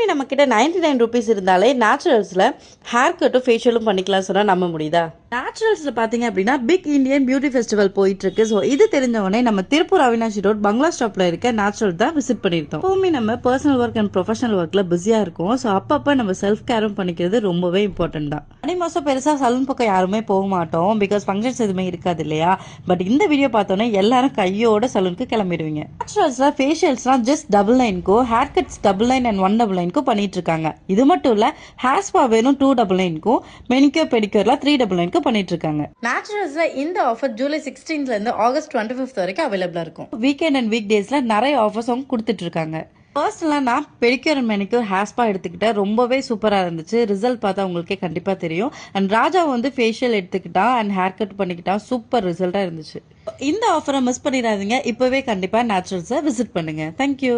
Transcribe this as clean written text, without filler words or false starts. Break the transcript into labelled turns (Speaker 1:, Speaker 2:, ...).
Speaker 1: எப்பவுமே நம்ம கிட்ட 99 rupees இருந்தாலே நேச்சுரல்ஸில் ஹேர் கட்டும் ஃபேஷியலும் பண்ணிக்கலாம் சொன்னால் நம்ப முடியுதா? நேச்சுரல்ஸில் பார்த்தீங்க அப்படின்னா பிக் இந்தியன் பியூட்டி ஃபெஸ்டிவல் போயிட்டு இருக்கு. ஸோ இது தெரிஞ்சவொடனே நம்ம திருப்பூர் அவினாஷி ரோட் பங்களா ஸ்டாப்ல இருக்க நேச்சுரல் தான் விசிட் பண்ணியிருந்தோம். எப்பவுமே நம்ம பர்சனல் ஒர்க் அண்ட் ப்ரொஃபஷனல் ஒர்க்ல பிஸியா இருக்கும். ஸோ அப்பப்போ நம்ம செல்ஃப் கேரும் பண்ணிக்கிறது ரொம்பவே இம்பார்ட்டன்ட் தான். அடி மாதம் பெருசாக சலூன் பக்கம் யாருமே போக மாட்டோம், பிகாஸ் ஃபங்க்ஷன்ஸ் எதுவுமே இருக்காது இல்லையா. பட் இந்த வீடியோ பார்த்தோன்னே எல்லாரும் கையோட சலூனுக்கு கிளம்பிடுவீங்க. நேச்சுரல்ஸ்ல ஃபேஷியல்ஸ்லாம் ஜஸ்ட் $9.99க்கும், ஹேர் கட்ஸ் $9 and $199க்கும் பண்ணிட்டு இருக்காங்க. இது மட்டும் இல்ல, ஹேர் ஸ்பா வேணும் $299க்கும், மெனிக்யூர் பெடிக்யூர்லாம் $399க்கும் பண்ணிட்டு இருக்காங்க. நேச்சுரல்ஸ்ல இந்த ஆஃபர் ஜூலை 16th இருந்து ஆகஸ்ட் 25th வரைக்கும் அவைலபிளா இருக்கும். வீக்கெண்ட் அண்ட் வீக் டேஸ்ல நிறைய ஆஃபர்ஸ் அவங்க கொடுத்துட்டு இருக்காங்க. பர்சனலா நான் pedicure and manicure hair spa எடுத்துக்கிட்டேன். ரொம்பவே சூப்பரா இருந்துச்சு. ரிசல்ட் பார்த்தா உங்களுக்கே கண்டிப்பா தெரியும். அண்ட் ராஜா வந்து ஃபேஷியல் எடுத்துக்கிட்டான் அண்ட் ஹேர் கட் பண்ணிக்கிட்டான். சூப்பர் ரிசல்ட்டா இருந்துச்சு. இந்த ஆஃபரை மிஸ் பண்ணிடாதீங்க. இப்பவே கண்டிப்பா நேச்சுரல்ஸை விசிட் பண்ணுங்க. தேங்க்யூ.